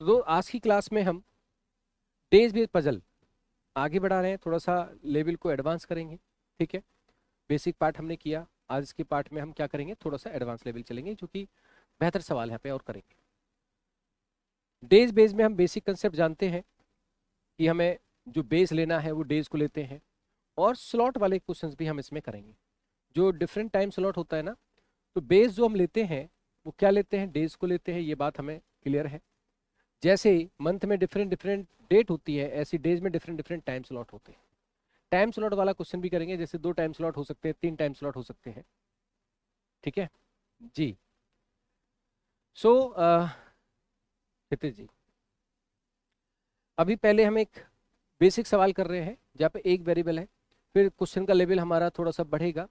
तो आज की क्लास में हम डेज बेस्ड पजल आगे बढ़ा रहे हैं, थोड़ा सा लेवल को एडवांस करेंगे। ठीक है, बेसिक पार्ट हमने किया, आज के पार्ट में हम क्या करेंगे, थोड़ा सा एडवांस लेवल चलेंगे, जो कि बेहतर सवाल यहाँ पे और करेंगे। डेज बेस में हम बेसिक कंसेप्ट जानते हैं कि हमें जो बेस लेना है वो डेज को लेते हैं, और स्लॉट वाले क्वेश्चंस भी हम इसमें करेंगे। जो डिफरेंट टाइम स्लॉट होता है ना, तो बेस जो हम लेते हैं वो क्या लेते हैं, डेज को लेते हैं, ये बात हमें क्लियर है। जैसे मंथ में डिफरेंट डिफरेंट डेट होती है, ऐसी डेज में डिफरेंट डिफरेंट टाइम स्लॉट होते हैं। टाइम स्लॉट वाला क्वेश्चन भी करेंगे, जैसे 2 टाइम स्लॉट हो सकते हैं, 3 टाइम स्लॉट हो सकते हैं। ठीक है जी। सो क्षितिज जी, अभी पहले हम एक बेसिक सवाल कर रहे हैं जहाँ पे एक वेरिएबल है, फिर क्वेश्चन का लेवल हमारा थोड़ा सा बढ़ेगा।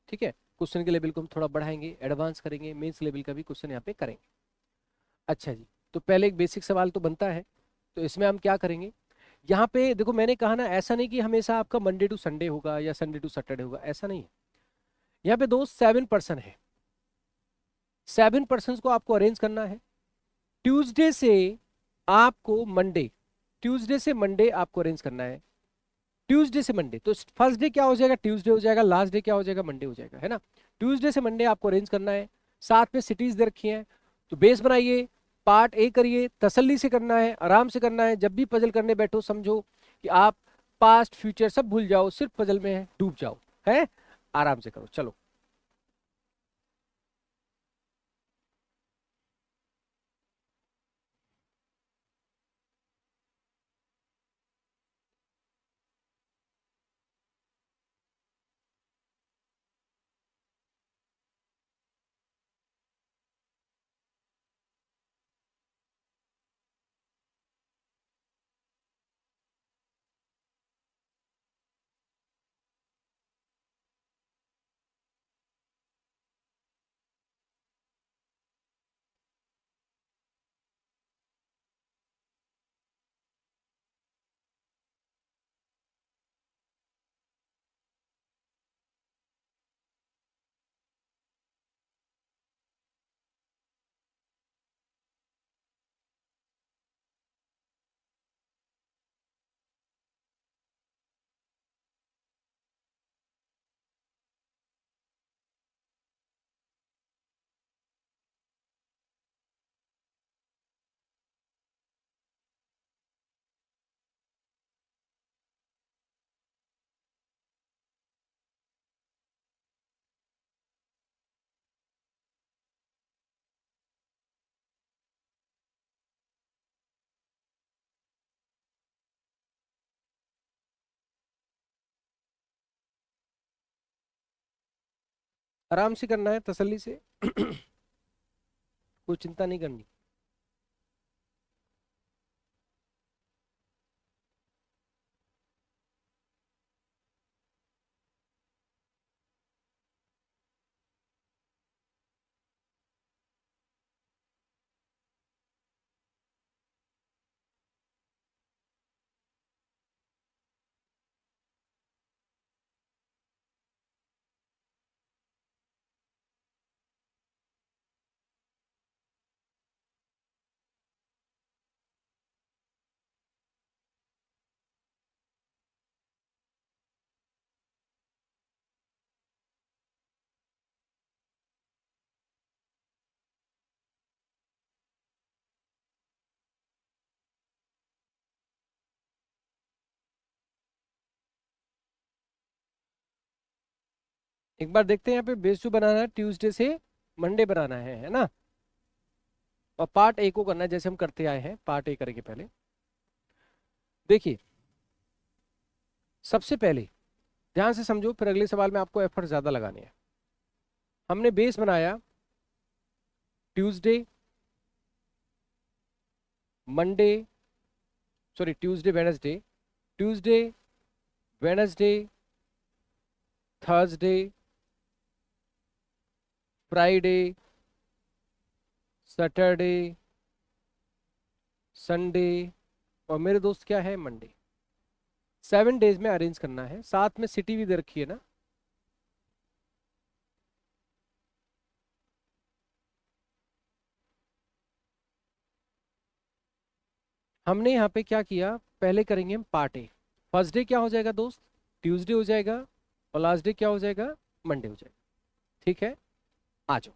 ठीक है, क्वेश्चन के लेवल को हम थोड़ा बढ़ाएंगे, एडवांस करेंगे, मेंस लेवल का भी क्वेश्चन यहाँ पे करेंगे। अच्छा जी, तो पहले एक बेसिक सवाल तो बनता है, तो इसमें हम क्या करेंगे, यहाँ पे देखो मैंने कहा ना, ऐसा नहीं कि हमेशा आपका मंडे टू संडे होगा या संडे टू सैटरडे होगा, ऐसा नहीं है। यहाँ पे दोस्त 7 पर्सन है, 7 पर्सन को आपको अरेंज करना है। ट्यूसडे से आपको मंडे, ट्यूसडे से मंडे आपको अरेंज करना है। ट्यूसडे से मंडे, तो फर्स्ट डे क्या हो जाएगा, ट्यूसडे हो जाएगा, लास्ट डे क्या हो जाएगा, मंडे हो जाएगा, है ना। ट्यूसडे से मंडे आपको अरेंज करना है, साथ में सिटीज दे रखी हैं। तो बेस बनाइए, पार्ट ए करिए, तसल्ली से करना है, आराम से करना है। जब भी पजल करने बैठो समझो कि आप पास्ट फ्यूचर सब भूल जाओ, सिर्फ पजल में डूब जाओ, है। आराम से करो, चलो। आराम से करना है, तसल्ली से कोई चिंता नहीं करनी। एक बार देखते हैं, यहाँ पे बेस जो बनाना है ट्यूसडे से मंडे बनाना है ना। और पार्ट ए को करना है जैसे हम करते आए हैं, पार्ट ए करेंगे पहले। देखिए, सबसे पहले ध्यान से समझो, फिर अगले सवाल में आपको एफर्ट ज्यादा लगाने हैं। हमने बेस बनाया Tuesday, Monday, sorry Tuesday Wednesday, Tuesday, Wednesday, Thursday, Friday, Saturday, Sunday, और मेरे दोस्त क्या है, मंडे। 7 डेज में अरेंज करना है, साथ में सिटी भी दे रखी है ना। हमने यहाँ पे क्या किया, पहले करेंगे हम पार्ट ए। फर्स्ट डे क्या हो जाएगा दोस्त, ट्यूसडे हो जाएगा, और लास्ट डे क्या हो जाएगा, मंडे हो जाएगा। ठीक है, आ जाओ,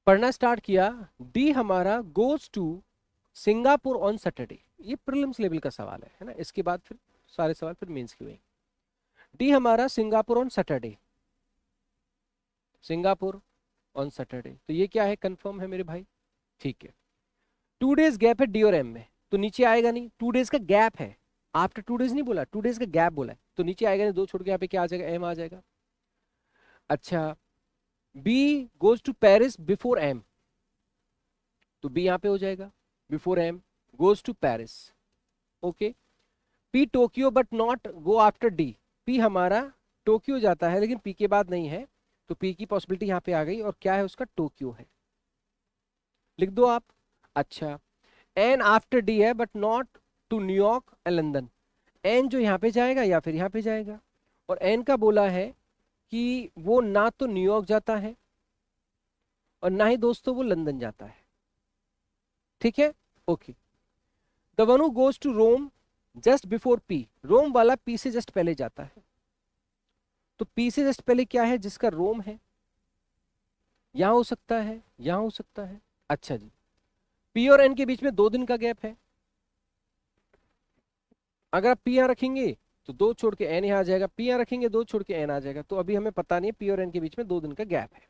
पढ़ना स्टार्ट किया। डी हमारा goes to Singapore on Saturday. ये प्रीलिम्स लेवल का सवाल है ना, इसके बाद फिर सारे सवाल फिर मेंस के हुए। डी हमारा Singapore on Saturday, Singapore on Saturday, तो ये क्या है, कंफर्म है मेरे भाई। ठीक है, 2 डेज गैप है डी और एम में, तो नीचे आएगा नहीं, 2 डेज का गैप है। आफ्टर 2 डेज नहीं बोला, 2 डेज का गैप बोला है, तो नीचे आएगा नहीं, दो छोड़ के यहाँ पे क्या आ जाएगा, एम आ जाएगा। अच्छा, B goes to Paris before M, तो बी यहाँ पे हो जाएगा, before M goes to Paris. Okay, P Tokyo but not go after D, P हमारा टोक्यो जाता है लेकिन पी के बाद नहीं है, तो पी की पॉसिबिलिटी यहाँ पे आ गई, और क्या है उसका, टोक्यो है, लिख दो आप। अच्छा, एन आफ्टर डी है but not to New York and London, N जो यहाँ पे जाएगा या फिर यहाँ पे जाएगा, और एन का बोला है कि वो ना तो न्यूयॉर्क जाता है और ना ही दोस्तों वो लंदन जाता है। ठीक है, okay. The one who goes to Rome just before P, Rome वाला पी से जस्ट पहले जाता है, तो पी से जस्ट पहले क्या है, जिसका रोम है, यहां हो सकता है, यहां हो सकता है। अच्छा जी, पी और एन के बीच में 2 दिन का गैप है, अगर आप पी यहां रखेंगे तो 2 छोड़ के एन यहां आ जाएगा, पी यहां रखेंगे 2 छोड़ के एन आ जाएगा, तो अभी हमें पता नहीं है, पी और एन के बीच में 2 दिन का गैप है।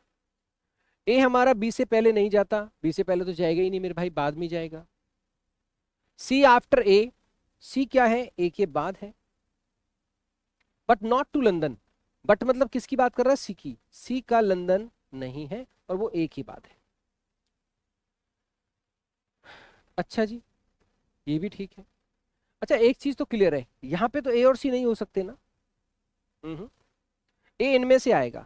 ए हमारा बी से पहले नहीं जाता, बी से पहले तो जाएगा ही नहीं मेरे भाई, बाद में जाएगा। सी आफ्टर ए, सी क्या है, ए के बाद है, but not to London, but मतलब किसकी बात कर रहा है, सी की, सी का लंदन नहीं है और वो ए की बात है। अच्छा जी, ये भी ठीक है। अच्छा, एक चीज तो क्लियर है, यहाँ पे तो ए और सी नहीं हो सकते ना, ए इनमें से आएगा,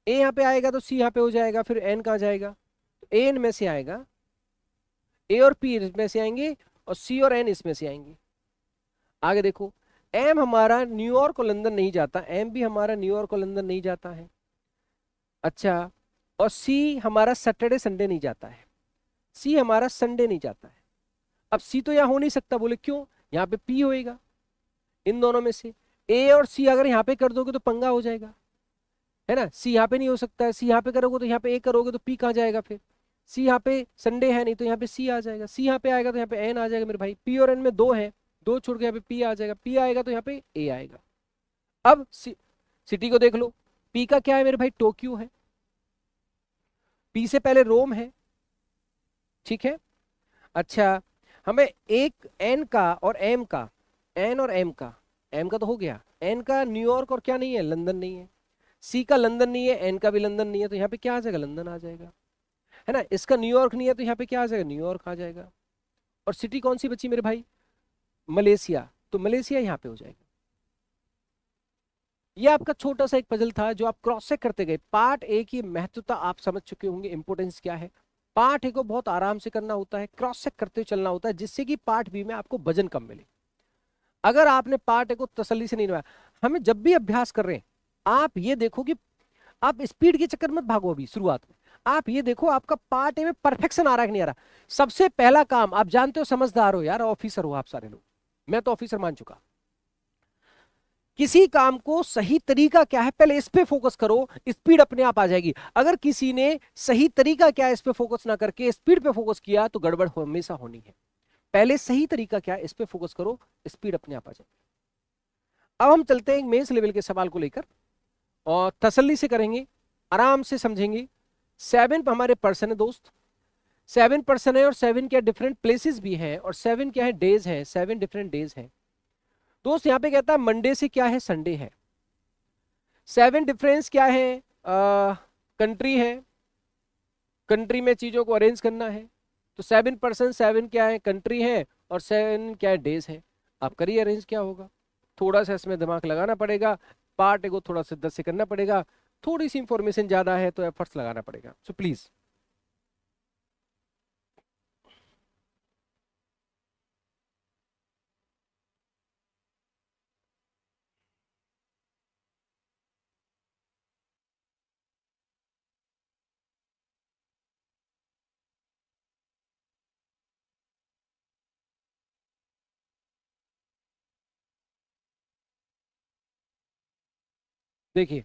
ए यहाँ पे आएगा तो सी यहाँ पे हो जाएगा, फिर एन कहाँ जाएगा, ए इनमें से आएगा, ए और पी इसमें से आएंगे, और सी और एन इसमें से आएंगे। आगे देखो, एम हमारा न्यूयॉर्क और लंदन नहीं जाता, एम भी हमारा न्यूयॉर्क और लंदन नहीं जाता है। अच्छा, और सी हमारा सैटरडे संडे नहीं जाता है, सी हमारा संडे नहीं जाता है। अब सी तो यहाँ हो नहीं सकता, बोले क्यों, यहाँ पे पी होएगा, इन दोनों में से ए और सी अगर यहाँ पे कर दोगे तो पंगा हो जाएगा, है ना, सी यहाँ पे नहीं हो सकता है, सी यहाँ पे करोगे तो यहाँ पे ए करोगे तो पी कहाँ जाएगा फिर, सी यहाँ पे संडे है नहीं तो यहाँ पे सी आ जाएगा, सी यहाँ पे आएगा तो यहाँ पे एन आ जाएगा मेरे भाई, पी और एन में 2 है, 2 छोड़ के यहाँ पे पी आ जाएगा, पी आएगा तो यहाँ पे ए आएगा। अब सिटी को देख लो, पी का क्या है मेरे भाई, टोक्यो है, पी से पहले रोम है। ठीक है, अच्छा, हमें एक एन का और एम का, एन और एम का तो हो गया, एन का न्यूयॉर्क और क्या नहीं है, लंदन नहीं है, सी का लंदन नहीं है, एन का भी लंदन नहीं है, तो यहाँ पे क्या आ जाएगा, लंदन आ जाएगा, है ना, इसका न्यूयॉर्क नहीं है तो यहाँ पे क्या आ जाएगा, न्यूयॉर्क आ जाएगा। और सिटी कौन सी बची मेरे भाई, मलेशिया, तो मलेशिया यहाँ पे हो जाएगा। ये आपका छोटा सा एक पजल था जो आप क्रॉस चेक करते गए, पार्ट ए की महत्वता आप समझ चुके होंगे, इंपोर्टेंस क्या है। पार्ट ए को बहुत आराम से करना होता है, क्रॉस चेक करते हुए चलना होता है, जिससे कि पार्ट बी में आपको वजन कम मिले। अगर आपने पार्ट ए को तसल्ली से नहीं निभाया, हमें जब भी अभ्यास कर रहे हैं, आप ये देखो कि आप स्पीड के चक्कर मत भागो अभी शुरुआत में, आप ये देखो आपका पार्ट ए में परफेक्शन आ रहा है कि नहीं आ रहा। सबसे पहला काम, आप जानते हो, समझदार हो यार, ऑफिसर हो आप सारे लोग, मैं तो ऑफिसर मान चुका, किसी काम को सही तरीका क्या है पहले इस पे फोकस करो, स्पीड अपने आप आ जाएगी। अगर किसी ने सही तरीका क्या है इस पे फोकस ना करके स्पीड पे फोकस किया तो गड़बड़ हमेशा होनी है। पहले सही तरीका क्या है इस पे फोकस करो, स्पीड अपने आप आ जाएगी। अब हम चलते हैं मेंस लेवल के सवाल को लेकर, और तसल्ली से करेंगे, आराम से समझेंगे। 7 हमारे पर्सन है दोस्त, 7 पर्सन है, और 7 क्या डिफरेंट प्लेसेस भी हैं, और 7 क्या है, डेज है, 7 डिफरेंट डेज हैं दोस्त। यहां पे कहता है मंडे से क्या है, संडे है। 7 डिफरेंस क्या है, कंट्री है, कंट्री में चीजों को अरेंज करना है, तो 7 पर्सन, 7 क्या है, कंट्री है, और 7 क्या है, डेज है। आप करिए अरेंज, क्या होगा, थोड़ा सा इसमें दिमाग लगाना पड़ेगा, पार्ट को थोड़ा सा 10 से करना पड़ेगा, थोड़ी सी इंफॉर्मेशन ज्यादा है तो एफर्ट्स लगाना पड़ेगा, सो प्लीज। देखिए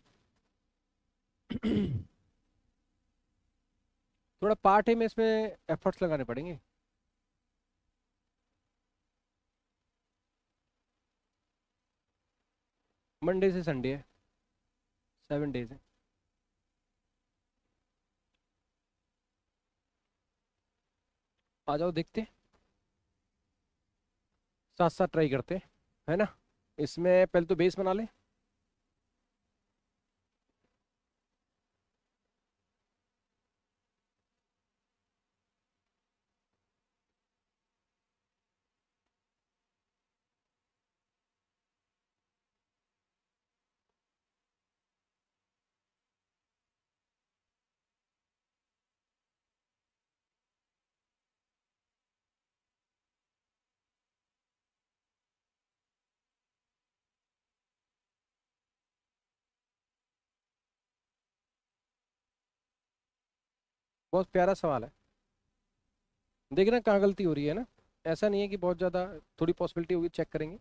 थोड़ा पार्ट है में इसमें एफर्ट्स लगाने पड़ेंगे। मंडे से संडे है, 7 डेज है। आ जाओ देखते हैं, साथ साथ ट्राई करते हैं, है ना। इसमें पहले तो बेस बना ले। बहुत प्यारा सवाल है, देखना कहाँ गलती हो रही है ना। ऐसा नहीं है कि बहुत ज़्यादा, थोड़ी पॉसिबिलिटी होगी, चेक करेंगे।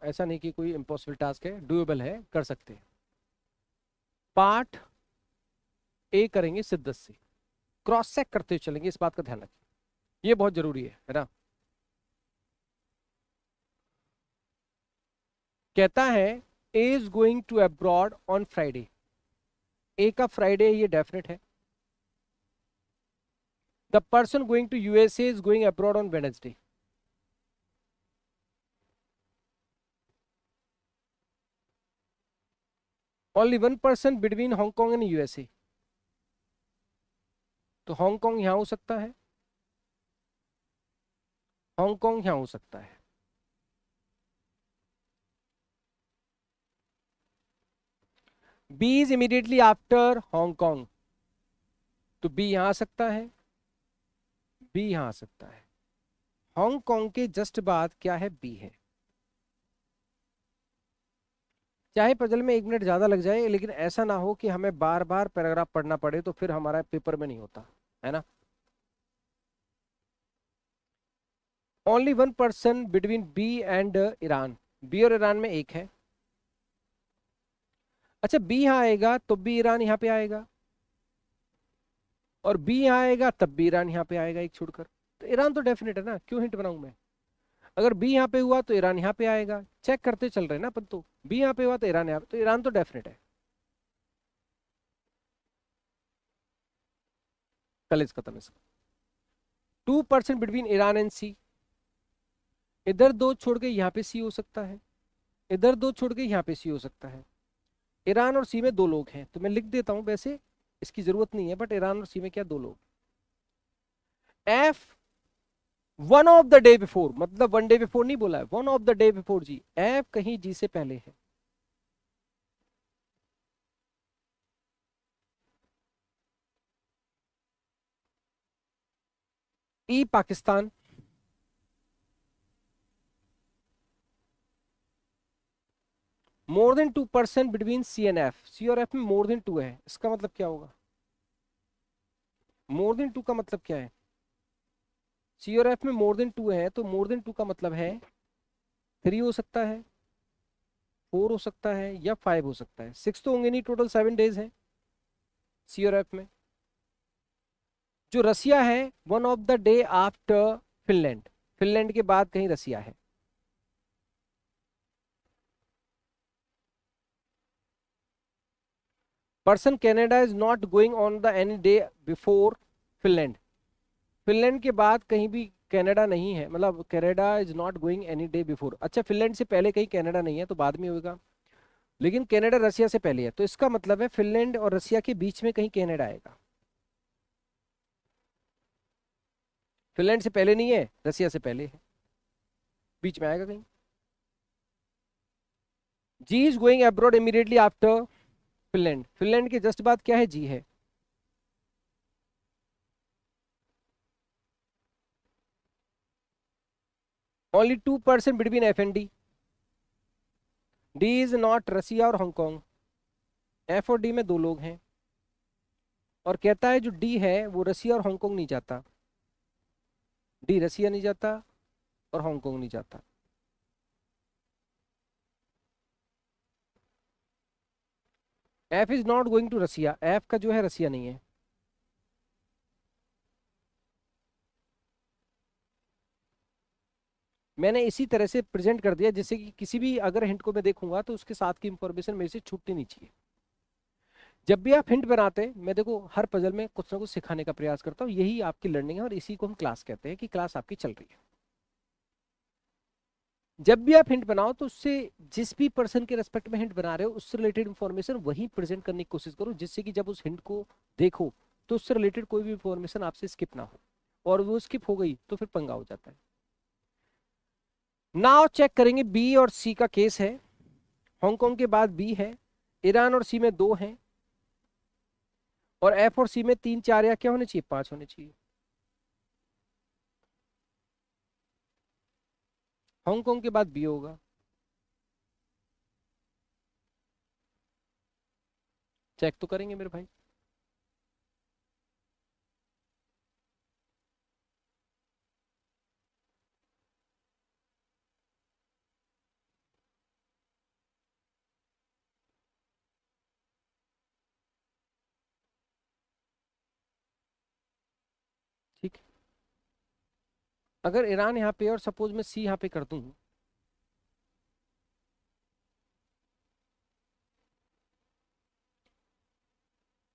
ऐसा नहीं कि कोई इम्पॉसिबल टास्क है, डूएबल है, कर सकते हैं। पार्ट ए करेंगे सिद्धत से, क्रॉस चेक करते हुए चलेंगे, इस बात का ध्यान रखिए, ये बहुत जरूरी है ना। कहता है A is going to abroad on Friday. A का फ्राइडे ये डेफिनेट है। The person going to USA is going abroad on Wednesday. Only one person between Hong Kong and USA, तो हांगकांग यहां हो सकता है, हांगकांग यहां हो सकता है। B is immediately after Hong Kong, तो बी यहां आ सकता है, बी यहां आ सकता है। हांगकांग के जस्ट बाद क्या है, बी है। चाहे पजल में 1 मिनट ज्यादा लग जाए, लेकिन ऐसा ना हो कि हमें बार बार पैराग्राफ पढ़ना पड़े, तो फिर हमारा पेपर में नहीं होता, है ना। Only one person between B and Iran, B और ईरान में एक है। अच्छा बी यहाँ आएगा तो बी ईरान यहाँ पे आएगा, और बी यहाँ आएगा तब भी ईरान यहाँ पे आएगा, एक छोड़कर। तो ईरान तो डेफिनेट है ना, क्यों हिंट बनाऊं मैं। अगर बी यहाँ पे हुआ तो ईरान यहाँ पे आएगा, चेक करते चल रहे हैं ना अपन तो। बी यहाँ पे हुआ तो ईरान यहाँ पे, तो ईरान तो डेफिनेट है। कलेज खत्म इसका। 2% बिटवीन ईरान एंड सी, इधर दो छोड़ के यहाँ पे सी हो सकता है, इधर दो छोड़ के यहाँ पे सी हो सकता है। ईरान और सी में 2 लोग हैं, तो मैं लिख देता हूं, वैसे इसकी जरूरत नहीं है, बट ईरान और सी में क्या 2 लोग। F one of the day before, मतलब 1 डे बिफोर नहीं बोला है, 1 of the day before G, F कहीं जी से पहले है। E Pakistan, more than 2% between C and F, C और एफ में मोर देन 2 है, इसका मतलब क्या होगा। मोर देन 2 का मतलब क्या है, सी और एफ में मोर देन 2 है, तो मोर देन 2 का मतलब है 3 हो सकता है, 4 हो सकता है, या 5 हो सकता है, 6 तो होंगे नहीं, टोटल 7 डेज है सी और एफ में। जो रसिया है 1 of the day after Finland, Finland के बाद कहीं रसिया है। Person Canada is not going on the any day before Finland, Finland के बाद कहीं भी कनाडा नहीं है, मतलब Canada is not going any day before. अच्छा फिनलैंड से पहले कहीं कनाडा नहीं है, तो बाद में होगा, लेकिन कनाडा रसिया से पहले है, तो इसका मतलब है फिनलैंड और रसिया के बीच में कहीं कनाडा आएगा। फिनलैंड से पहले नहीं है, रसिया से पहले है, बीच में आएगा कहीं। G is going abroad immediately after Finland, Finland के जस्ट बाद क्या है, जी है। Only 2% between F and D, D is not Russia और हांगकांग, एफ और डी में 2 लोग हैं। और कहता है जो डी है वो रसिया और हांगकांग नहीं जाता, डी रसिया नहीं जाता और हांगकांग नहीं जाता। F is not going to Russia, F का जो है रसिया नहीं है। मैंने इसी तरह से प्रेजेंट कर दिया जैसे कि किसी भी अगर हिंट को मैं देखूंगा तो उसके साथ की इंफॉर्मेशन मेरे से छूटनी नहीं चाहिए। जब भी आप हिंट बनाते हैं, मैं देखो हर पजल में कुछ ना कुछ सिखाने का प्रयास करता हूँ, यही आपकी लर्निंग है और इसी को हम क्लास कहते हैं कि क्लास आपकी चल रही है। जब भी आप हिंट बनाओ तो उससे, जिस भी पर्सन के रेस्पेक्ट में हिंट बना रहे हो उससे रिलेटेड इन्फॉर्मेशन वही प्रेजेंट करने की कोशिश करो, जिससे कि जब उस हिंट को देखो तो उससे रिलेटेड कोई भी इंफॉर्मेशन आपसे स्किप ना हो, और वो स्किप हो गई तो फिर पंगा हो जाता है। नाउ चेक करेंगे बी और सी का केस है। हांगकांग के बाद बी है, ईरान और सी में दो हैं, और एफ और सी में तीन चार या क्या होने चाहिए, पांच होने चाहिए। हांगकांग के बाद बी होगा। चेक तो करेंगे मेरे भाई। ठीक है, अगर ईरान यहाँ पे और सपोज मैं सी यहाँ पे कर दूं,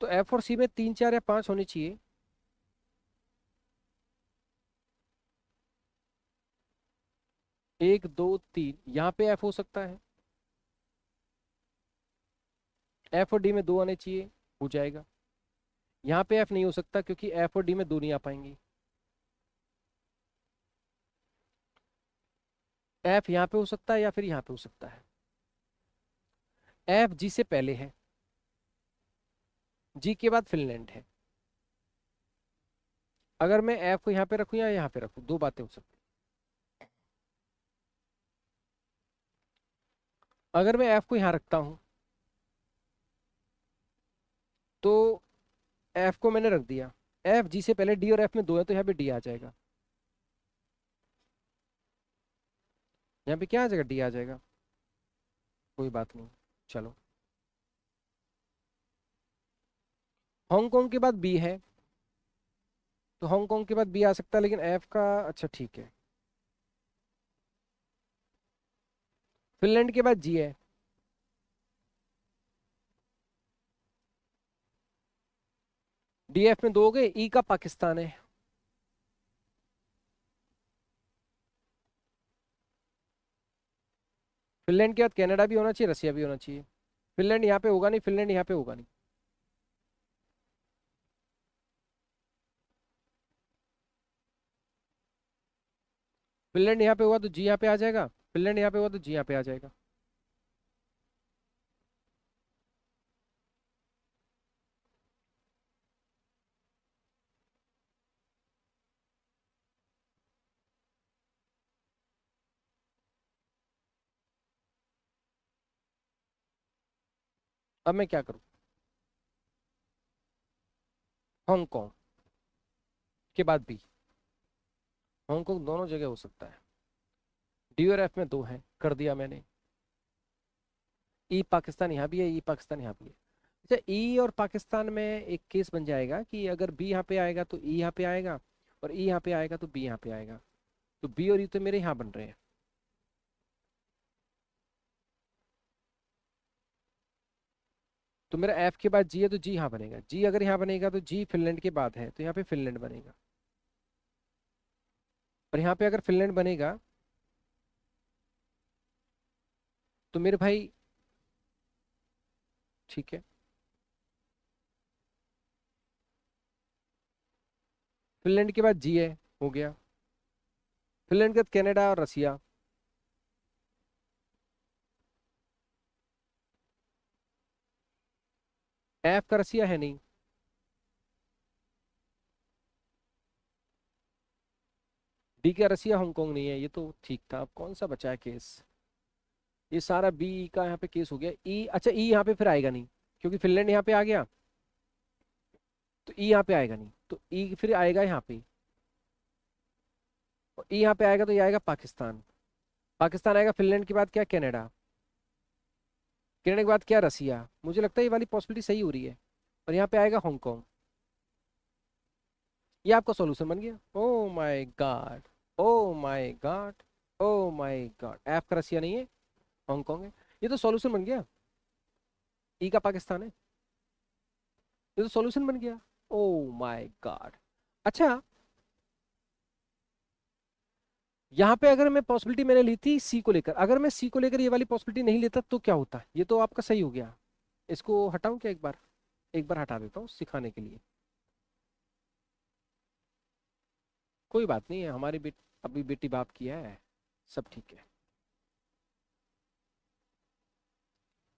तो एफ और सी में तीन चार या पांच होने चाहिए। एक दो तीन, यहाँ पे एफ हो सकता है, एफ और डी में दो आने चाहिए, हो जाएगा। यहाँ पे एफ नहीं हो सकता क्योंकि एफ और डी में दो नहीं आ पाएंगे। एफ यहाँ पे हो सकता है या फिर यहाँ पे हो सकता है। एफ जी से पहले है, जी के बाद फिनलैंड है। अगर मैं एफ को यहाँ पे रखूँ या यहाँ पे रखूँ, दो बातें हो सकती हैं। अगर मैं एफ को यहाँ रखता हूँ तो एफ को मैंने रख दिया, एफ जी से पहले, डी और एफ में दो है तो यहाँ पे डी आ जाएगा। यहाँ पे क्या आ जाएगा, डी आ जाएगा। कोई बात नहीं, चलो। हांगकांग के बाद बी है, तो हांगकांग के बाद बी आ सकता है, लेकिन एफ का, अच्छा ठीक है। फिनलैंड के बाद जी है, डी एफ में दो हो गए, ई का पाकिस्तान है। फिनलैंड के बाद कनाडा भी होना चाहिए, रसिया भी होना चाहिए। फिनलैंड यहाँ पे होगा नहीं, फिनलैंड यहाँ पे होगा नहीं। फिनलैंड यहाँ पे हुआ तो जी यहाँ पे आ जाएगा, फिनलैंड यहाँ पे हुआ तो जी यहाँ पे आ जाएगा। अब मैं क्या करूँ, हांगकांग के बाद बी, हांगकांग दोनों जगह हो सकता है। डी और एफ में दो है, कर दिया मैंने। ई पाकिस्तान यहाँ भी है, ई पाकिस्तान यहाँ भी है। अच्छा, ई और पाकिस्तान में एक केस बन जाएगा कि अगर बी यहाँ पे आएगा तो ई यहाँ पे आएगा, और ई यहाँ पे आएगा तो बी यहाँ पे आएगा। तो बी और ई तो मेरे यहाँ बन रहे हैं। तो मेरा एफ के बाद जी है तो जी यहाँ बनेगा, जी अगर यहाँ बनेगा तो जी फिनलैंड के बाद है तो यहाँ पे फिनलैंड बनेगा। और यहाँ पे अगर फिनलैंड बनेगा तो मेरे भाई, ठीक है, फिनलैंड के बाद जी है, हो गया। फिनलैंड के बाद कनाडा और रसिया। एफ का रसिया है नहीं, डी का रसिया, हांगकांग नहीं है, ये तो ठीक था। अब कौन सा बचा है केस, ये सारा बी का यहाँ पे केस हो गया। ई, अच्छा ई यहाँ पे फिर आएगा नहीं क्योंकि फिनलैंड यहाँ पे आ गया, तो ई यहाँ पे आएगा नहीं, तो ई फिर आएगा यहाँ पे, और ई यहाँ पे आएगा तो ये आएगा पाकिस्तान। पाकिस्तान आएगा, फिनलैंड के बाद क्या, कनाडा। कनाडा के बाद क्या, रसिया। मुझे लगता है ये वाली पॉसिबिलिटी सही हो रही है। और यहाँ पे आएगा हांगकांग। ये आपका सॉल्यूशन बन गया। Oh my God, oh my God, oh my God, F का रसिया नहीं है, हांगकांग है। ये तो सॉल्यूशन बन गया। ई का पाकिस्तान है। ये तो सॉल्यूशन बन गया। Oh my God. अच्छा, यहाँ पे अगर मैं पॉसिबिलिटी मैंने ली थी सी को लेकर, अगर मैं सी को लेकर ये वाली पॉसिबिलिटी नहीं लेता तो क्या होता? ये तो आपका सही हो गया। इसको हटाऊं क्या एक बार? एक बार हटा देता हूँ सिखाने के लिए। कोई बात नहीं है, हमारी अभी बेटी बाप की है, सब ठीक है।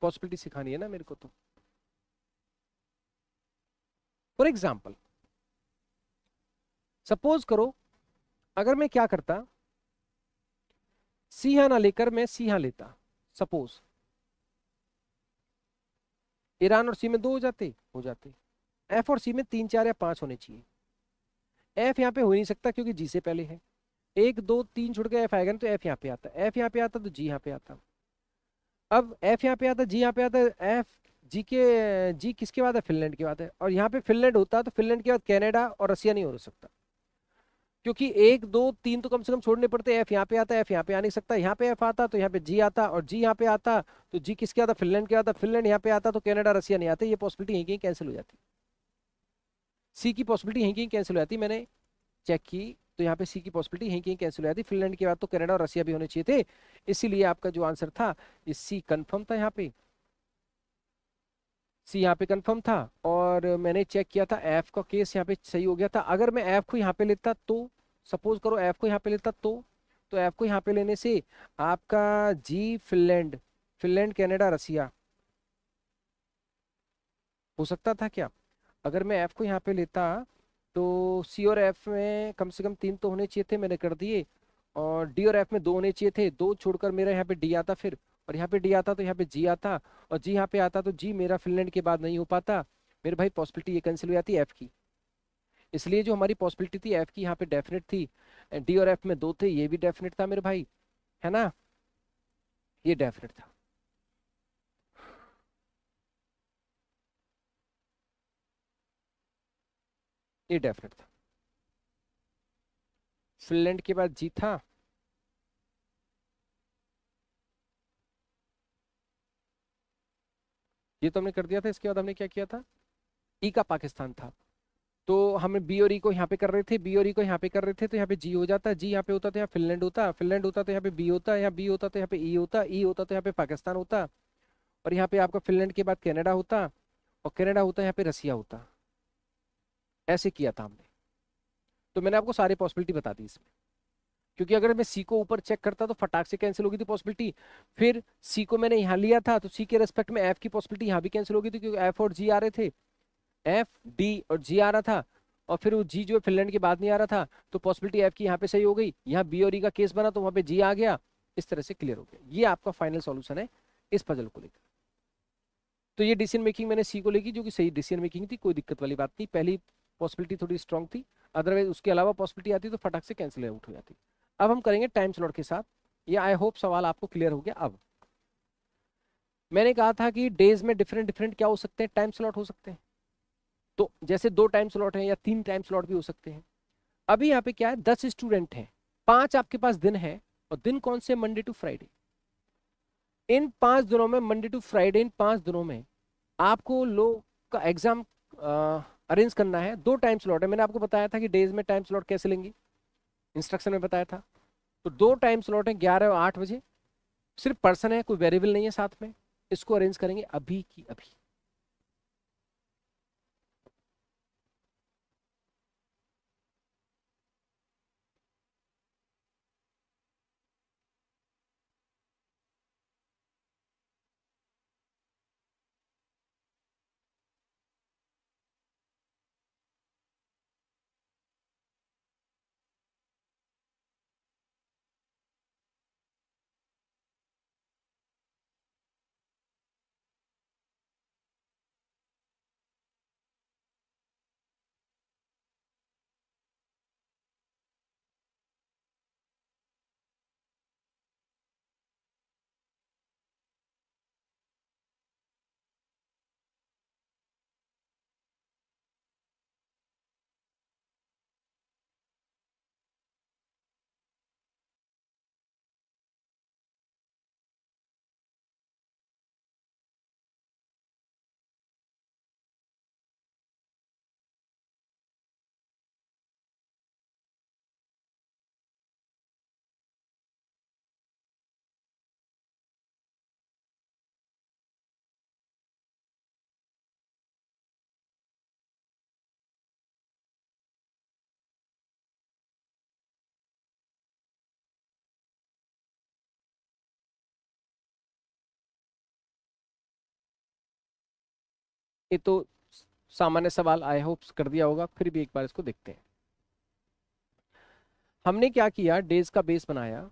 पॉसिबिलिटी सिखानी है ना मेरे को तो। फॉर एग्जाम्पल, सपोज करो, अगर मैं क्या करता, सी यहाँ ना लेकर मैं सी यहाँ लेता। सपोज ईरान और सी में दो हो जाते। एफ और सी में तीन चार या पांच होने चाहिए। एफ यहाँ पे हो ही नहीं सकता क्योंकि जी से पहले है। एक दो तीन छोड़ के एफ आएगा ना, तो एफ यहाँ पे आता, एफ यहाँ पे आता तो जी यहाँ पे आता। अब एफ यहाँ पे आता, जी यहाँ पे आता। एफ जी के जी किसके बाद है? फिनलैंड के बाद है। और यहाँ पे फिनलैंड होता तो फिनलैंड के बाद कनाडा और रसिया नहीं हो सकता, क्योंकि एक दो तीन तो कम से कम छोड़ने पड़ते। एफ यहाँ पे आता, एफ यहाँ पे आ नहीं सकता। यहाँ पे एफ आता तो यहाँ पे जी आता, और जी यहाँ पे आता तो जी किसके आता? फिनलैंड के आता। फिनलैंड यहाँ पे आता तो कनाडा रसिया नहीं आते। ये पॉसिबिलिटी यहीं कहीं कैंसिल हो जाती। सी की पॉसिबिलिटी यहीं कहीं कैंसिल हो जाती। मैंने चेक की तो यहाँ पे सी की पॉसिबिलिटी यहीं कहीं कैंसिल हो जाती। फिनलैंड के बाद तो कनाडा और रसिया भी होने चाहिए थे। इसीलिए आपका जो आंसर था, ये सी कंफर्म था यहाँ पे। सी यहाँ पे कंफर्म था। और मैंने चेक किया था, एफ का केस यहाँ पे सही हो गया था। अगर मैं एफ को यहाँ पे लेता तो, सपोज करो एफ को यहाँ पे लेता तो एफ को यहाँ पे लेने से आपका जी फिनलैंड, फिनलैंड कनाडा रसिया हो सकता था क्या? अगर मैं एफ को यहाँ पे लेता तो सी और एफ में कम से कम तीन तो होने चाहिए थे, मैंने कर दिए। और डी और एफ में दो होने चाहिए थे, दो छोड़कर मेरा यहाँ पे डी आता फिर। और यहाँ पे डी आता तो यहाँ पे जी आता। और जी यहाँ पे आता तो जी मेरा फिनलैंड के बाद नहीं हो पाता। मेरे भाई पॉसिबिलिटी ये कैंसिल हो जाती है एफ की। इसलिए जो हमारी पॉसिबिलिटी थी एफ की यहाँ पे डेफिनेट थी। डी और एफ में दो थे, ये भी डेफिनेट था मेरे भाई, है ना? ये डेफिनेट था। ये डेफिनेट था। फिनलैंड के बाद जी था। ये तो हमने कर दिया था। इसके बाद हमने क्या किया था? ई का पाकिस्तान था। तो हमें बी और ई को यहाँ पे कर रहे थे, बी और ई को यहाँ पे कर रहे थे, तो यहाँ पे जी हो जाता, जी यहाँ पे होता तो यहाँ फिनलैंड होता, फिनलैंड होता तो यहाँ पे बी होता, यहाँ बी होता तो यहाँ पे ई होता, ई होता तो यहाँ पे पाकिस्तान होता। और यहाँ पे आपका फिनलैंड के बाद कनाडा होता, और कनाडा होता यहाँ पे रसिया होता। ऐसे किया था हमने। तो मैंने आपको सारी पॉसिबिलिटी बता दी इसमें, क्योंकि अगर मैं सी को ऊपर चेक करता तो फटाक से कैंसिल होगी थी पॉसिबिलिटी। फिर सी को मैंने यहाँ लिया था तो सी के रेस्पेक्ट में एफ की पॉसिबिलिटी यहाँ भी कैंसिल होगी थी, क्योंकि एफ और जी आ रहे थे, एफ डी और जी आ रहा था। और फिर वो जी जो है फिनलैंड के बाद नहीं आ रहा था, तो पॉसिबिलिटी एफ की यहाँ पे सही हो गई। यहाँ बी और ई का केस बना तो वहां पे जी आ गया। इस तरह से क्लियर हो गया। ये आपका फाइनल सॉल्यूशन है इस पजल को लेकर। तो ये डिसीजन मेकिंग मैंने सी को लेगी, जो कि सही डिसीजन मेकिंग थी, कोई दिक्कत वाली बात नहीं। पहली पॉसिबिलिटी थोड़ी स्ट्रांग थी, अदरवाइज उसके अलावा पॉसिबिलिटी आती तो फटाक से कैंसिल आउट हो जाती। अब हम करेंगे टाइम स्लॉट के साथ। ये आई होप सवाल आपको क्लियर हो गया। अब मैंने कहा था कि डेज में डिफरेंट डिफरेंट क्या हो सकते हैं, टाइम स्लॉट हो सकते हैं। तो जैसे दो टाइम स्लॉट हैं या तीन टाइम स्लॉट भी हो सकते हैं। अभी यहाँ पे क्या है, 10 स्टूडेंट हैं, पांच आपके पास दिन है। और दिन कौन से? Monday to Friday. इन 5 दिनों में, मंडे टू फ्राइडे, इन 5 दिनों में आपको लोग का एग्जाम अरेंज करना है। दो टाइम स्लॉट है, मैंने आपको बताया था कि डेज में टाइम स्लॉट कैसे लेंगे, इंस्ट्रक्शन में बताया था। तो दो टाइम स्लॉट है, 11 और 8 बजे। सिर्फ पर्सन है, कोई वेरिएबल नहीं है साथ में। इसको अरेंज करेंगे अभी की अभी। ये तो सामान्य सवाल आई होप कर दिया होगा, फिर भी एक बार इसको देखते हैं। हमने क्या किया, डेज का बेस बनाया,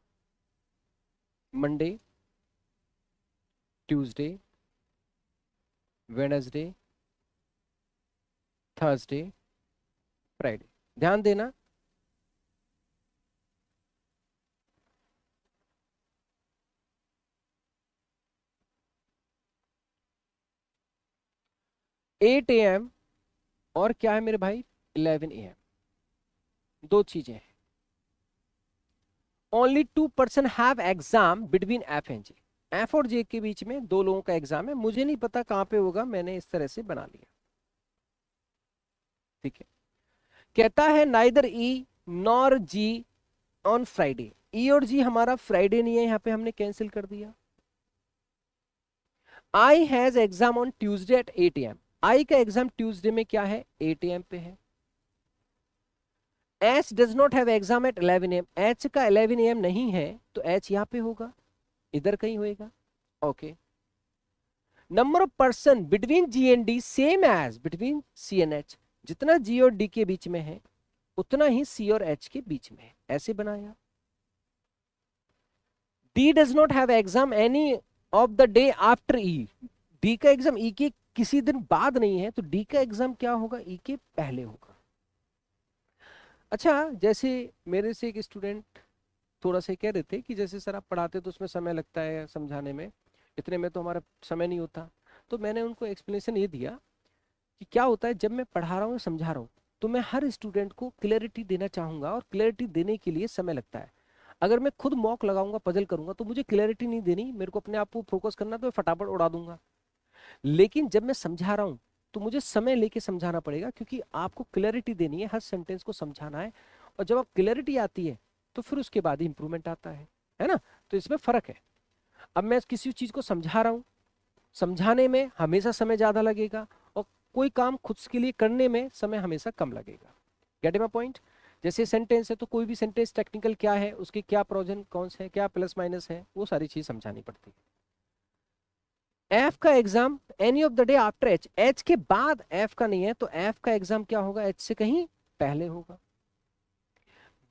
Monday, Tuesday, Wednesday, Thursday, Friday. ध्यान देना, एट ए एम और क्या है मेरे भाई 11 AM, दो चीजें हैं। Only 2% have exam between F and J, F और जे के बीच में दो लोगों का एग्जाम है, मुझे नहीं पता कहां पे होगा, मैंने इस तरह से बना लिया, ठीक है। कहता है neither E nor G on Friday, E और जी हमारा फ्राइडे नहीं है, यहां पे हमने कैंसिल कर दिया। I has exam on Tuesday at 8 AM, I का एग्जाम ट्यूसडे में क्या है 8 AM पे है। H does not have exam at 11 AM, H का 11 AM नहीं है, तो एच यहां पे होगा, इधर कहीं होएगा, okay. Number of person between G and D same as between C and H, जितना जी और डी के बीच में है उतना ही सी और एच के बीच में है, ऐसे बनाया। D does not have exam any of the day after E, D का एग्जाम ई के किसी दिन बाद नहीं है, तो डी का एग्जाम क्या होगा ई के पहले होगा। अच्छा, जैसे मेरे से एक स्टूडेंट थोड़ा सा कह रहे थे कि जैसे सर आप पढ़ाते तो उसमें समय लगता है समझाने में, इतने में तो हमारा समय नहीं होता, तो मैंने उनको एक्सप्लेनेशन ये दिया कि क्या होता है, जब मैं पढ़ा रहा हूँ समझा रहा हूँ तो मैं हर स्टूडेंट को क्लैरिटी देना चाहूंगा, और क्लैरिटी देने के लिए समय लगता है। अगर मैं खुद मॉक लगाऊंगा, पजल करूंगा, तो मुझे क्लैरिटी नहीं देनी, मेरे को अपने आप को फोकस करना, तो मैं फटाफट उड़ा दूंगा। लेकिन जब मैं समझा रहा हूँ तो मुझे समय लेके समझाना पड़ेगा, क्योंकि आपको क्लैरिटी देनी है, हर सेंटेंस को समझाना है, और जब आप क्लैरिटी आती है तो फिर उसके बाद ही इंप्रूवमेंट आता है ना। तो इसमें फर्क है। अब मैं किसी चीज को समझा रहा हूँ, समझाने में हमेशा समय ज्यादा लगेगा, और कोई काम खुद के लिए करने में समय हमेशा कम लगेगा। Gate my point. जैसे सेंटेंस है तो कोई भी सेंटेंस टेक्निकल क्या है, उसके क्या प्रोज एंड कॉन्स है, क्या प्लस माइनस है, वो सारी चीज समझानी पड़ती है। एफ का exam any of the day after H, H के बाद एफ का नहीं है, तो एफ का एग्जाम क्या होगा एच से कहीं पहले होगा।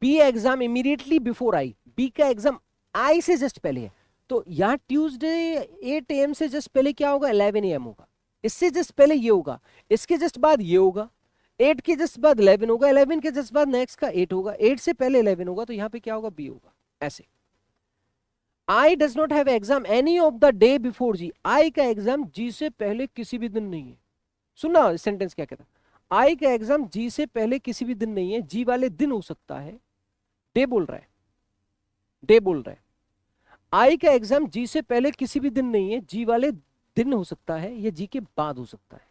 B exam immediately before I, B का एग्जाम आई से जस्ट पहले है, तो यहाँ ट्यूसडे 8 AM से जस्ट पहले क्या होगा 11 AM होगा, इससे जस्ट पहले ये होगा, इसके जस्ट बाद ये होगा, 8 के जस्ट बाद 11 होगा, 11 के जस्ट बाद नेक्स्ट का 8 होगा, 8 से पहले 11 होगा, तो यहाँ पे क्या होगा बी होगा, ऐसे। I does not have exam any of the day before G, I का एग्जाम जी से पहले किसी भी दिन नहीं है। सुनना सेंटेंस क्या कहता है, आई का एग्जाम जी से पहले किसी भी दिन नहीं है, जी वाले दिन हो सकता है, डे बोल रहा है, डे बोल रहा है। आई का एग्जाम जी से पहले किसी भी दिन नहीं है, जी वाले दिन हो सकता है, या जी के बाद हो सकता है।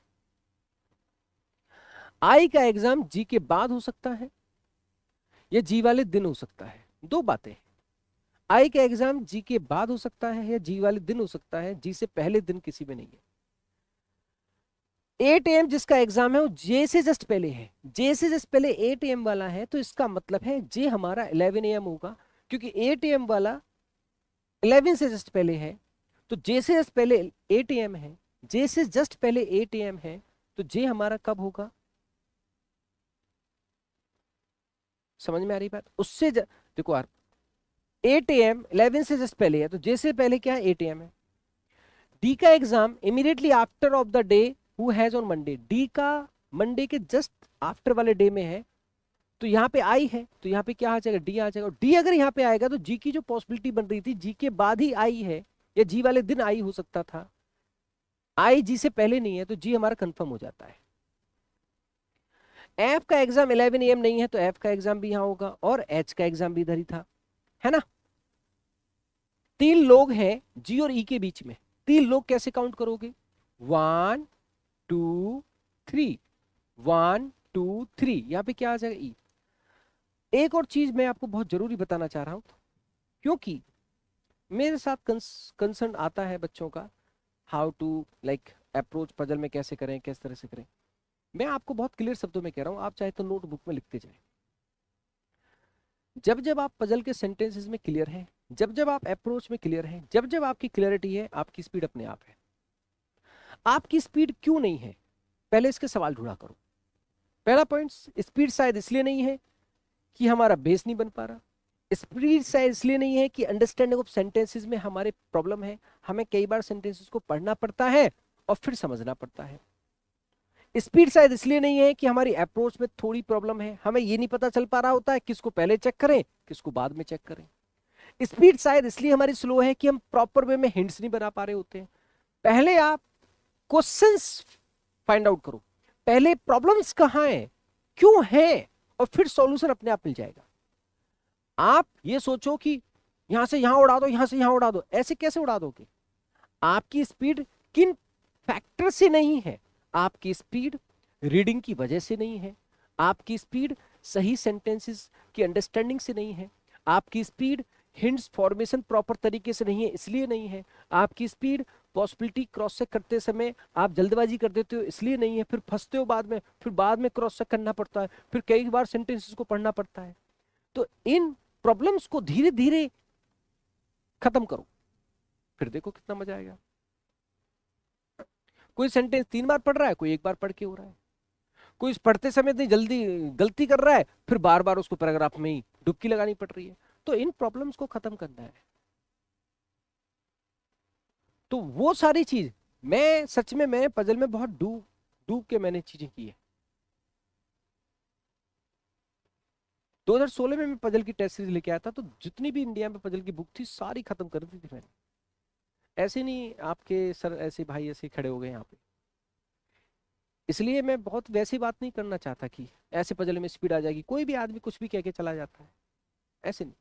आई का एग्जाम जी के बाद हो सकता है, या जी वाले दिन हो सकता है, दो बातें। आई का एग्जाम जी के बाद हो सकता है या जी वाले दिन हो सकता है, जी से पहले दिन किसी में नहीं है। 8 AM जिसका एग्जाम है वो जे से जस्ट पहले है, जे से जस्ट पहले 8 AM वाला है, तो इसका मतलब है जे हमारा 11 AM होगा, क्योंकि 8 AM वाला 11 से जस्ट पहले है, तो जे से जस्ट पहले 8 AM है, जे से जस्ट पहले 8 AM है, तो जे हमारा कब होगा, समझ में आ रही बात। उससे देखो यार 8 AM 11 से जस्ट पहले है, तो जे से पहले क्या है 8 AM है। डी का exam immediately after of the day who has on Monday, D का मंडे के जस्ट आफ्टर वाले डे में है, तो यहाँ पे आई है, तो यहाँ पे क्या आ जाएगा डी आ जाएगा, डी अगर यहाँ पे आएगा तो जी की जो पॉसिबिलिटी बन रही थी जी के बाद ही आई है, या जी वाले दिन आई हो सकता था, आई जी से पहले नहीं है, तो जी हमारा कंफर्म हो जाता है। एफ का एग्जाम 11 AM नहीं है, तो एफ का एग्जाम भी यहाँ होगा, और एच का एग्जाम भी इधर ही था, है ना। तीन लोग हैं जी और ई के बीच में, तीन लोग कैसे काउंट करोगे, 1 2 3, 1 2 3, यहां पे क्या आ जाएगा ई। एक और चीज मैं आपको बहुत जरूरी बताना चाह रहा हूं, क्योंकि मेरे साथ कंसर्न आता है बच्चों का, how to like approach puzzle में कैसे करें, किस तरह से करें। मैं आपको बहुत क्लियर शब्दों में कह रहा हूं, आप चाहे तो नोटबुक में लिखते जाएं। जब जब आप पजल के सेंटेंसेस में क्लियर हैं, जब जब आप अप्रोच में क्लियर हैं, जब जब आपकी क्लियरिटी है, आपकी स्पीड अपने आप है। आपकी स्पीड क्यों नहीं है, पहले इसके सवाल ढूंढा करो। पहला पॉइंट, स्पीड शायद इसलिए नहीं है कि हमारा बेस नहीं बन पा रहा, स्पीड शायद इसलिए नहीं है कि अंडरस्टैंडिंग ऑफ सेंटेंसेस में हमारे प्रॉब्लम है, हमें कई बार सेंटेंसेस को पढ़ना पड़ता है और फिर समझना पड़ता है। स्पीड शायद इसलिए नहीं है कि हमारी अप्रोच में थोड़ी प्रॉब्लम है, हमें ये नहीं पता चल पा रहा होता है किसको पहले चेक करें किसको बाद में चेक करें। स्पीड शायद इसलिए हमारी स्लो है कि हम प्रॉपर वे में हिंट्स नहीं बना पा रहे होते हैं। पहले आप क्वेश्चंस फाइंड आउट करो, पहले प्रॉब्लम्स कहां है, क्यों है, और फिर सॉल्यूशन अपने आप मिल जाएगा। आप ये सोचो कि यहां से यहां उड़ा दो, यहां से यहां उड़ा दो, ऐसे कैसे उड़ा दोगे? आपकी स्पीड किन फैक्टर से नहीं है? आपकी स्पीड रीडिंग की वजह से नहीं है, आपकी स्पीड सही सेंटेंसेस की अंडरस्टैंडिंग से नहीं है, आपकी स्पीड हिंट्स फॉर्मेशन प्रॉपर तरीके से नहीं है इसलिए नहीं है, आपकी स्पीड पॉसिबिलिटी क्रॉस चेक करते समय आप जल्दबाजी कर देते हो इसलिए नहीं है, फिर फंसते हो बाद में, फिर बाद में क्रॉस चेक करना पड़ता है, फिर कई बार सेंटेंसेस को पढ़ना पड़ता है। तो इन प्रॉब्लम्स को धीरे धीरे खत्म करो, फिर देखो कितना मजा आएगा। कोई सेंटेंस 3 बार पढ़ रहा है, कोई 1 बार पढ़ के हो रहा है, कोई पढ़ते समय इतनी जल्दी गलती कर रहा है, फिर बार बार उसको पैराग्राफ में ही डुबकी लगानी पड़ रही है। तो इन प्रॉब्लम्स को खत्म करना है। तो वो सारी चीज मैं सच में मैं पजल में बहुत डूब डूब के मैंने चीजें की है। 2016 में मैं पजल की टेस्ट सीरीज लेके आया था, तो जितनी भी इंडिया में पजल की बुक थी सारी खत्म कर दी थी मैंने। ऐसे नहीं आपके सर ऐसे भाई ऐसे खड़े हो गए यहाँ पे, इसलिए मैं बहुत वैसी बात नहीं करना चाहता कि ऐसे पजल में स्पीड आ जाएगी, कोई भी आदमी कुछ भी कह के चला जाता है, ऐसे नहीं।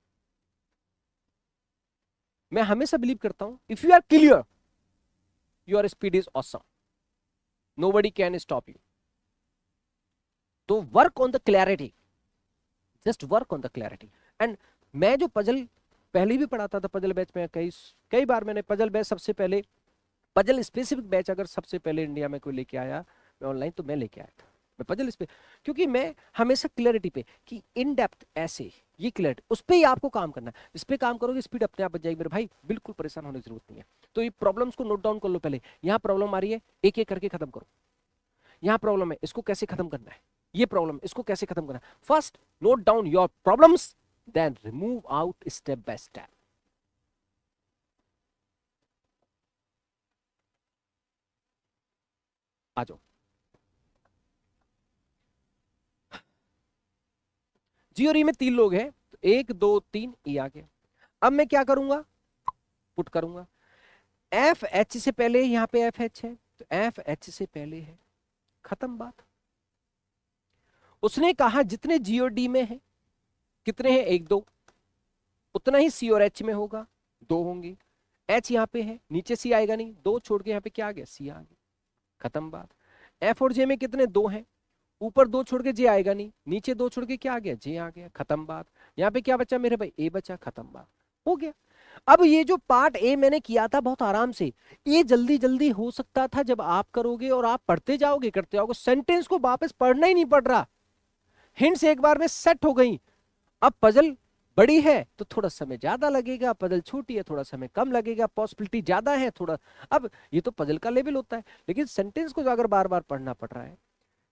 मैं हमेशा बिलीव करता हूं if you are clear your speed is awesome, nobody can stop you. तो work on the clarity, just work on the clarity. And मैं जो पजल पहले भी पढ़ाता था पजल बैच में, कई कई बार मैंने पजल बैच सबसे पहले, पजल स्पेसिफिक बैच अगर सबसे पहले इंडिया में कोई लेके आया मैं ऑनलाइन, तो मैं लेके आया था मैं पजल इस पे, क्योंकि मैं हमेशा क्लैरिटी पे कि इन डेप्थ ऐसे ये क्लैरिटी उस पर ही आपको काम करना है, इस पे काम करोगे स्पीड अपने आप बच जाएगी मेरे भाई, बिल्कुल परेशान होने की जरूरत नहीं है। तो ये प्रॉब्लम्स को नोट डाउन कर लो, पहले यहाँ प्रॉब्लम आ रही है एक एक करके खत्म करो, यहाँ प्रॉब्लम है इसको कैसे खत्म करना है, ये प्रॉब्लम इसको कैसे खत्म करना है, first note down your problems then remove out step by step. आ जाओ जी, और ई में 3 लोग हैं, तो 1 2 3 ई आ गया। अब मैं क्या करूंगा, पुट करूंगा एफ एच से पहले, यहाँ पे एफ एच है तो एफ एच से पहले है, खत्म बात। उसने कहा जितने जी और डी में है कितने हैं 1 2, उतना ही सी और एच में होगा 2 होंगे। एच यहाँ पे है नीचे सी आएगा नहीं, 2 छोड़ के यहाँ पे क्या आ गया सी आ गया, खत्म बात। एफ और जे में कितने 2 हैं, ऊपर 2 छोड़ के जे आएगा नहीं, नीचे 2 छोड़ के क्या आ गया जे आ गया, खत्म बात। यहाँ पे क्या बचा मेरे भाई ए बचा, खत्म बात हो गया। अब ये जो पार्ट ए मैंने किया था बहुत आराम से, ये जल्दी जल्दी हो सकता था जब आप करोगे और आप पढ़ते जाओगे करते जाओगे, सेंटेंस को वापस पढ़ना ही नहीं पड़ रहा, हिंट्स एक बार में सेट हो गई। अब पजल बड़ी है तो थोड़ा समय ज्यादा लगेगा, पजल छोटी है थोड़ा समय कम लगेगा, पॉसिबिलिटी ज्यादा है थोड़ा, अब ये तो पजल का लेवल होता है। लेकिन सेंटेंस को अगर बार बार पढ़ना पड़ रहा है,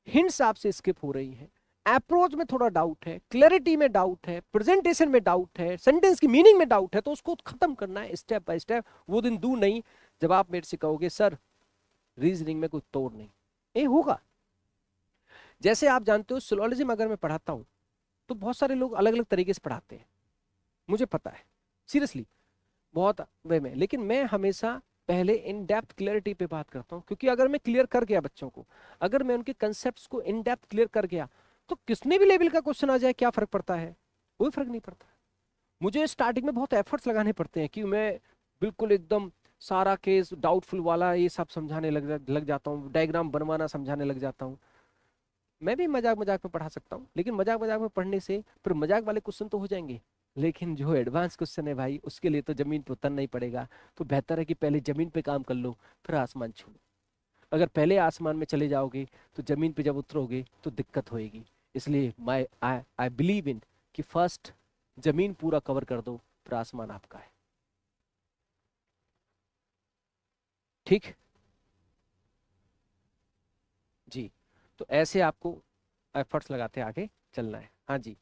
हिंट्स आपसे स्किप हो रही है, अप्रोच में थोड़ा डाउट है, क्लैरिटी में डाउट है, प्रेजेंटेशन में डाउट है, सेंटेंस की मीनिंग में डाउट है, तो उसको खत्म करना है स्टेप बाय स्टेप। वो दिन दूर नहीं जब आप मेरे से कहोगे सर रीजनिंग में कोई तोड़ नहीं, ये होगा। जैसे आप जानते हो सिलोजिज्म अगर मैं पढ़ाता हूं तो बहुत सारे लोग अलग अलग तरीके से पढ़ाते हैं, मुझे पता है सीरियसली बहुत वे में, लेकिन मैं हमेशा पहले इन डेप्थ क्लियरिटी पे बात करता हूँ, क्योंकि अगर मैं क्लियर कर गया बच्चों को, अगर मैं उनके कंसेप्ट को इन डेप्थ क्लियर कर गया, तो किसने भी लेवल का क्वेश्चन आ जाए क्या फर्क पड़ता है, कोई फर्क नहीं पड़ता। मुझे स्टार्टिंग में बहुत एफर्ट्स लगाने पड़ते हैं कि मैं बिल्कुल एकदम सारा केस डाउटफुल वाला ये सब समझाने लग जाता हूँ, डायग्राम बनवाना समझाने लग जाता हूँ। मैं भी मजाक मजाक में पढ़ा सकता हूँ, लेकिन मजाक मजाक में पढ़ने से फिर मजाक वाले क्वेश्चन तो हो जाएंगे, लेकिन जो एडवांस क्वेश्चन है भाई उसके लिए तो जमीन पे उतरना ही पड़ेगा। तो बेहतर है कि पहले जमीन पे काम कर लो फिर आसमान छू लो। अगर पहले आसमान में चले जाओगे तो जमीन पे जब उतरोगे तो दिक्कत होएगी। इसलिए आई आई बिलीव इन कि फर्स्ट जमीन पूरा कवर कर दो फिर आसमान आपका है। ठीक, जी। तो ऐसे आपको एफर्ट्स लगाते आगे चलना है। हाँ जी।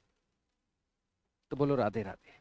तो बोलो राधे राधे।